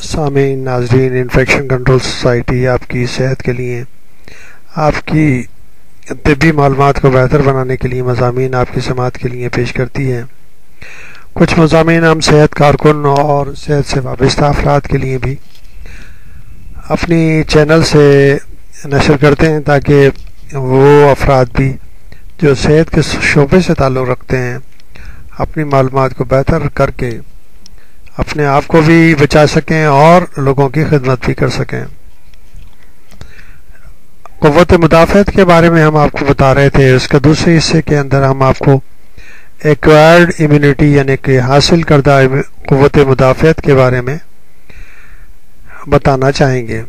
سامعین ناظرین، infection control society آپ کی صحت کے لیے، آپ کی طبی معلومات کو بہتر بنانے کے لیے مضامین آپ کی سماعت کے لیے پیش کرتی ہے۔ کچھ مضامین ہم صحت کارکن اور صحت سے وابستہ افراد کے لیے بھی اپنی چینل سے نشر کرتے ہیں تاکہ وہ افراد بھی جو صحت کے شعبے سے تعلق رکھتے ہیں اپنی معلومات کو بہتر کر کے اپنے آپ کو بھی بچا سکیں اور لوگوں کی خدمت بھی کر سکیں۔ قوت مدافعت کے بارے میں ہم آپ کو بتا رہے تھے، اس کا دوسرے حصے کے اندر ہم آپ کو ایکوائرڈ امیونٹی یعنی کہ حاصل کردہ قوت مدافعت کے بارے میں بتانا چاہیں گے۔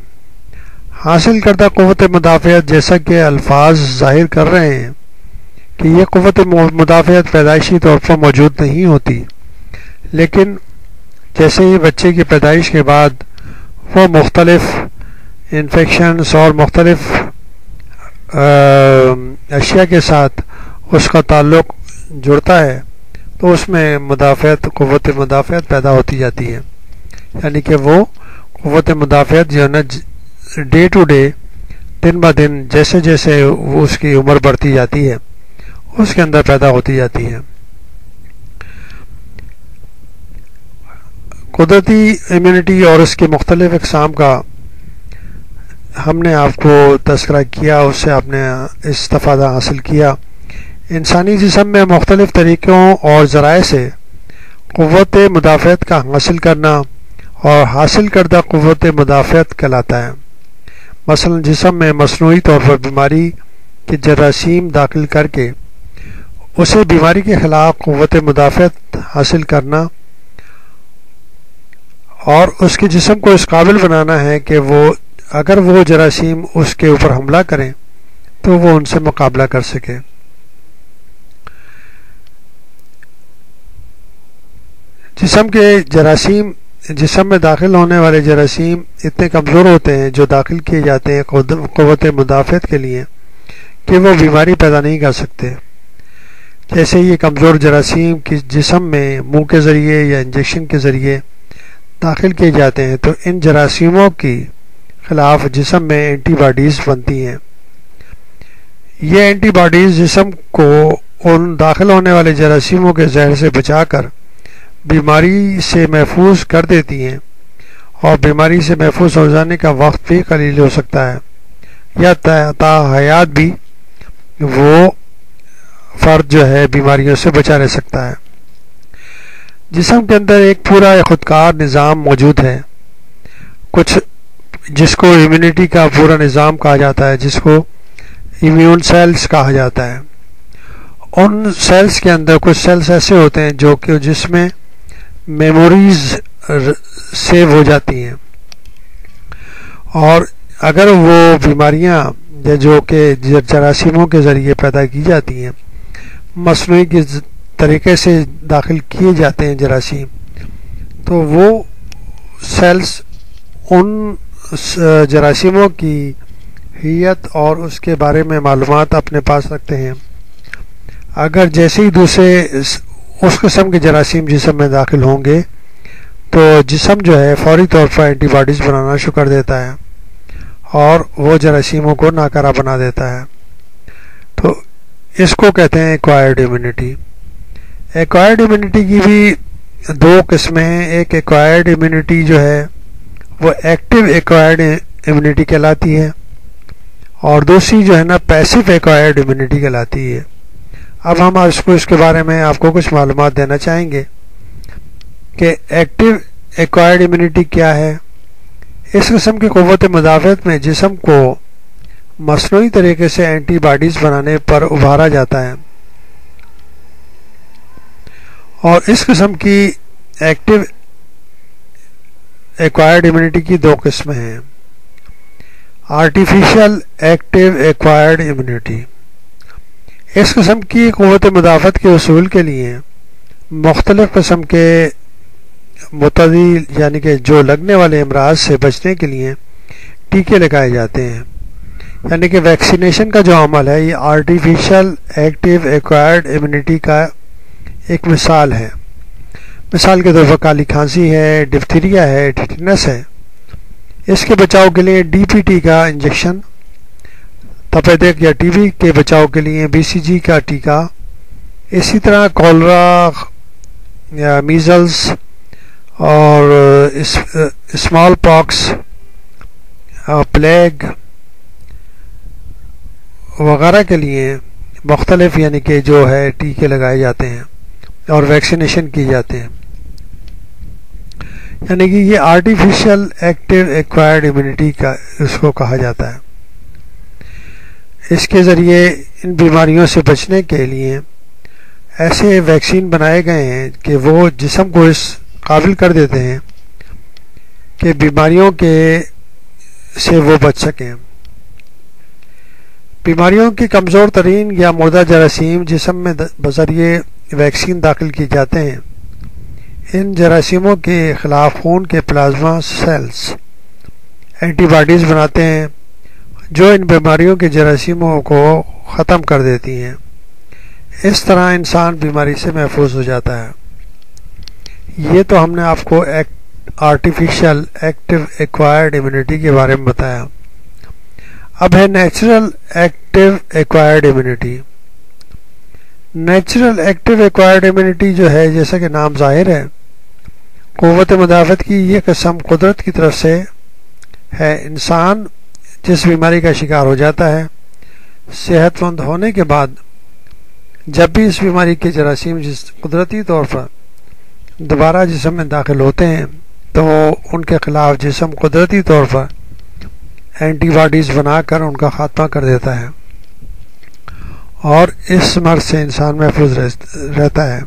حاصل کردہ قوت مدافعت، جیسا کہ الفاظ ظاہر کر رہے ہیں کہ یہ قوت مدافعت پیدائشی طور پر موجود نہیں ہوتی، لیکن جیسے ہی بچے کی پیدائش کے بعد وہ مختلف انفیکشنز اور مختلف اشیاء کے ساتھ اس کا تعلق جڑتا ہے تو اس میں قوت مدافعت پیدا ہوتی جاتی ہے، یعنی کہ وہ قوت مدافعت جو ہے نا ڈے ٹو ڈے، دن بہ دن، جیسے جیسے اس کی عمر بڑھتی جاتی ہے اس کے اندر پیدا ہوتی جاتی ہے۔ قدرتی امیونٹی اور اس کے مختلف اقسام کا ہم نے آپ کو تذکرہ کیا، اس سے آپ نے استفادہ حاصل کیا۔ انسانی جسم میں مختلف طریقوں اور ذرائع سے قوت مدافعت کا حاصل کرنا اور حاصل کردہ قوت مدافعت کہلاتا ہے۔ مثلا جسم میں مصنوعی طور پر بیماری کے جراثیم داخل کر کے اسے بیماری کے خلاف قوت مدافعت حاصل کرنا اور اس کے جسم کو اس قابل بنانا ہے کہ اگر وہ جراثیم اس کے اوپر حملہ کریں تو وہ ان سے مقابلہ کر سکے۔ جسم میں داخل ہونے والے جراثیم اتنے کمزور ہوتے ہیں جو داخل کیے جاتے ہیں قوت مدافعت کے لیے کہ وہ بیماری پیدا نہیں کر سکتے۔ جیسے یہ کمزور جراثیم کی جسم میں منہ کے ذریعے یا انجیکشن کے ذریعے داخل کیے جاتے ہیں تو ان جراثیموں کی خلاف جسم میں اینٹی باڈیز بنتی ہیں۔ یہ اینٹی باڈیز جسم کو ان داخل ہونے والے جراثیموں کے زہر سے بچا کر بیماری سے محفوظ کر دیتی ہیں، اور بیماری سے محفوظ ہو جانے کا وقت بھی قلیل ہو سکتا ہے یا تا حیات بھی وہ فرد جو ہے بیماریوں سے بچا رہ سکتا ہے۔ جسم کے اندر ایک پورا خودکار نظام موجود ہے، جس کو امیونٹی کا پورا نظام کہا جاتا ہے، جس کو امیون سیلز کہا جاتا ہے۔ ان سیلز کے اندر کچھ سیلز ایسے ہوتے ہیں جو کہ جس میں میموریز سیو ہو جاتی ہیں، اور اگر وہ بیماریاں جو کہ جراثیموں کے ذریعے پیدا کی جاتی ہیں، مصنوعی کے طریقے سے داخل کیے جاتے ہیں جراثیم، تو وہ سیلز ان جراثیموں کی حیت اور اس کے بارے میں معلومات اپنے پاس رکھتے ہیں۔ اگر جیسے ہی دوسرے اس قسم کے جراثیم جسم میں داخل ہوں گے تو جسم جو ہے فوری طور پر اینٹی باڈیز بنانا شروع کر دیتا ہے اور وہ جراثیموں کو ناکارہ بنا دیتا ہے۔ تو اس کو کہتے ہیں ایکوائرڈ امیونٹی۔ ایکوائرڈ امیونٹی کی بھی دو قسمیں ہیں۔ ایک ایکوائرڈ امیونٹی جو ہے وہ ایکٹیو ایکوائرڈ امیونٹی کہلاتی ہے، اور دوسری جو ہے نا پیسیو ایکوائرڈ امیونٹی کہلاتی ہے۔ اب ہم اس کے بارے میں آپ کو کچھ معلومات دینا چاہیں گے کہ ایکٹیو ایکوائرڈ امیونٹی کیا ہے۔ اس قسم کی قوت مدافعت میں جسم کو مصنوعی طریقے سے اینٹی باڈیز بنانے پر ابھارا جاتا ہے، اور اس قسم کی ایکٹیو ایکوائرڈ امیونٹی کی دو قسمیں ہیں۔ آرٹیفیشل ایکٹیو ایکوائرڈ امیونٹی، اس قسم کی قوت مدافعت کے حصول کے لیے مختلف قسم کے متعدی یعنی کہ جو لگنے والے امراض سے بچنے کے لیے ٹیکے لگائے جاتے ہیں، یعنی کہ ویکسینیشن کا جو عمل ہے یہ آرٹیفیشل ایکٹیو ایکوائرڈ امیونٹی کا ایک مثال ہے۔ مثال کے طور پر کالی کھانسی ہے، ڈفتیریا ہے، ٹیٹنس ہے، اس کے بچاؤ کے لیے ڈی پی ٹی کا انجیکشن، تپیدق یا ٹی بی کے بچاؤ کے لیے بی سی جی کا ٹیکہ، اسی طرح کولرا یا میزلز اور اسمال پاکس، پلیگ وغیرہ کے لیے مختلف یعنی کہ جو ہے ٹیکے لگائے جاتے ہیں اور ویکسینیشن کی جاتے ہیں. یعنی کہ یہ آرٹیفیشل ایکٹیو ایکوائرڈ امیونٹی کا اس کو کہا جاتا ہے. اس کے ذریعے ان بیماریوں سے بچنے کے لیے ایسے ویکسین بنائے گئے ہیں کہ وہ جسم کو اس قابل کر دیتے ہیں کہ بیماریوں کے سے وہ بچ سکیں. بیماریوں کی کمزور ترین یا مردہ جراثیم جسم میں بذریعے ویکسین داخل کی جاتے ہیں. ان جراثیموں کے خلاف خون کے پلازما سیلز اینٹی باڈیز بناتے ہیں جو ان بیماریوں کے جراثیموں کو ختم کر دیتی ہیں. اس طرح انسان بیماری سے محفوظ ہو جاتا ہے. یہ تو ہم نے آپ کو آرٹیفیشل ایکٹیو ایکوائرڈ امیونٹی کے بارے میں بتایا. اب ہے natural active acquired immunity. Natural active acquired immunity جو ہے جیسا کہ نام ظاہر ہے قوت مدافعت کی یہ قسم قدرت کی طرف سے ہے. انسان جس بیماری کا شکار ہو جاتا ہے صحت مند ہونے کے بعد جب بھی اس بیماری کے جراثیم قدرتی طور پر دوبارہ جسم میں داخل ہوتے ہیں تو ان کے خلاف جسم قدرتی طور پر اینٹی باڈیز بنا کر ان کا خاتمہ کر دیتا ہے اور اس مرض سے انسان محفوظ رہتا ہے.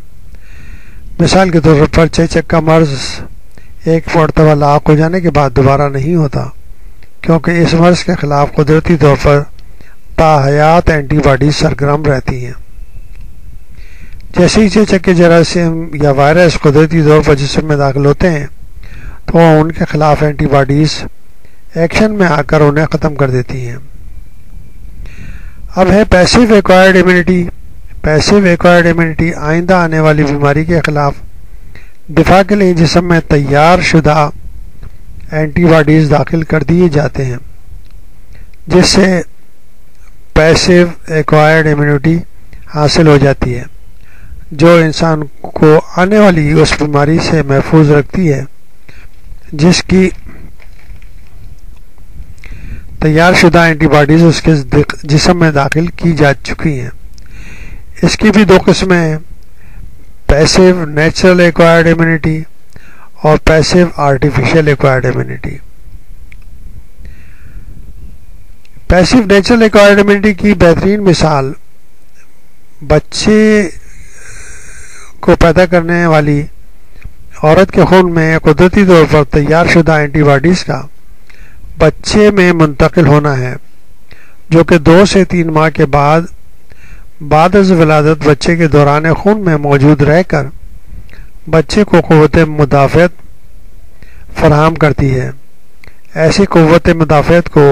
مثال کے طور پر چیچک کا مرض ایک مرتبہ لاحق ہو جانے کے بعد دوبارہ نہیں ہوتا کیونکہ اس مرض کے خلاف قدرتی طور پر تاحیات اینٹی باڈیز سرگرم رہتی ہیں. جیسے ہی چیچک کے جراثیم یا وائرس قدرتی طور پر جسم میں داخل ہوتے ہیں تو ان کے خلاف اینٹی باڈیز ایکشن میں آ کر انہیں ختم کر دیتی ہیں. اب ہے passive acquired immunity. Passive acquired immunity آئندہ آنے والی بیماری کے خلاف دفاع کے لیے جسم میں تیار شدہ اینٹی باڈیز داخل کر دیے جاتے ہیں جس سے پیسیو ایکوائرڈ امیونٹی حاصل ہو جاتی ہے جو انسان کو آنے والی اس بیماری سے محفوظ رکھتی ہے جس کی تیار شدہ اینٹی باڈیز اس کے جسم میں داخل کی جا چکی ہیں. اس کی بھی دو قسمیں ہیں، پیسیو نیچرل ایکوائرڈ امیونٹی اور passive artificial acquired immunity. Passive natural acquired immunity کی بہترین مثال بچے کو پیدا کرنے والی عورت کے خون میں قدرتی طور پر تیار شدہ اینٹی باڈیز کا بچے میں منتقل ہونا ہے جو کہ 2 سے 3 ماہ کے بعد از ولادت بچے کے دوران خون میں موجود رہ کر بچے کو قوت مدافعت فراہم کرتی ہے. ایسی قوت مدافعت کو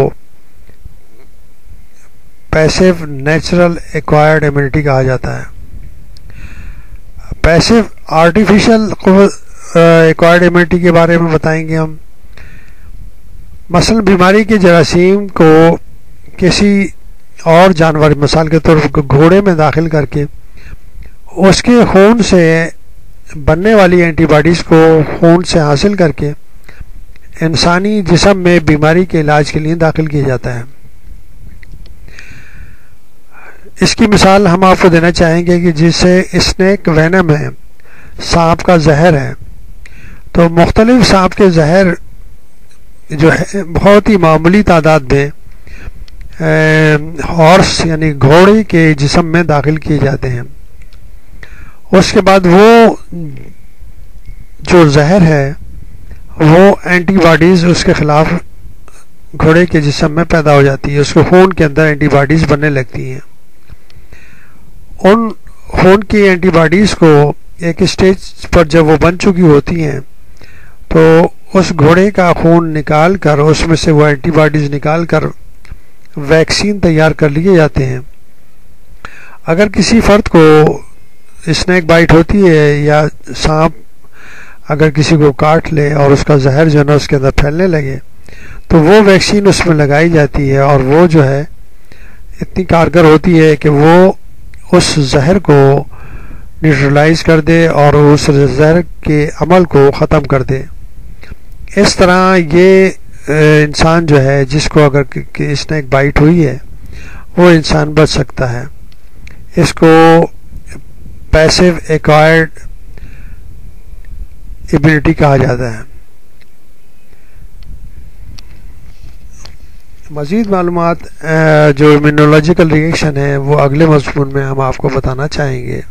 پیسیو نیچرل ایکوائرڈ امیونٹی کہا جاتا ہے. پیسیو آرٹیفیشل ایکوائرڈ امیونٹی کے بارے میں بتائیں گے ہم. مثلا بیماری کے جراثیم کو کسی اور جانور مثال کے طور پر گھوڑے میں داخل کر کے اس کے خون سے بننے والی اینٹی باڈیز کو خون سے حاصل کر کے انسانی جسم میں بیماری کے علاج کے لیے داخل کیا جاتا ہے. اس کی مثال ہم آپ کو دینا چاہیں گے کہ جسے اسنیک وینم ہے، سانپ کا زہر ہے. تو مختلف سانپ کے زہر جو ہے بہت ہی معمولی تعداد میں ہارس یعنی گھوڑے کے جسم میں داخل کیے جاتے ہیں. اس کے بعد وہ جو زہر ہے وہ اینٹی باڈیز اس کے خلاف گھوڑے کے جسم میں پیدا ہو جاتی ہے. اس کے خون کے اندر اینٹی باڈیز بننے لگتی ہیں. ان خون کی اینٹی باڈیز کو ایک اسٹیج پر جب وہ بن چکی ہوتی ہیں تو اس گھوڑے کا خون نکال کر اس میں سے وہ اینٹی باڈیز نکال کر ویکسین تیار کر لیے جاتے ہیں. اگر کسی فرد کو اسنیک بائٹ ہوتی ہے یا سانپ اگر کسی کو کاٹ لے اور اس کا زہر جو ہے نا اس کے اندر پھیلنے لگے تو وہ ویکسین اس میں لگائی جاتی ہے اور وہ جو ہے اتنی کارگر ہوتی ہے کہ وہ اس زہر کو نیوٹرلائز کر دے اور اس زہر کے عمل کو ختم کر دے. اس طرح یہ انسان جو ہے جس کو اگر اس نے ایک بائٹ ہوئی ہے وہ انسان بچ سکتا ہے. اس کو پیسو ایکوائرڈ ایبلٹی کہا جاتا ہے. مزید معلومات جو امینولوجیکل ریئیکشن ہے وہ اگلے مضمون میں ہم آپ کو بتانا چاہیں گے.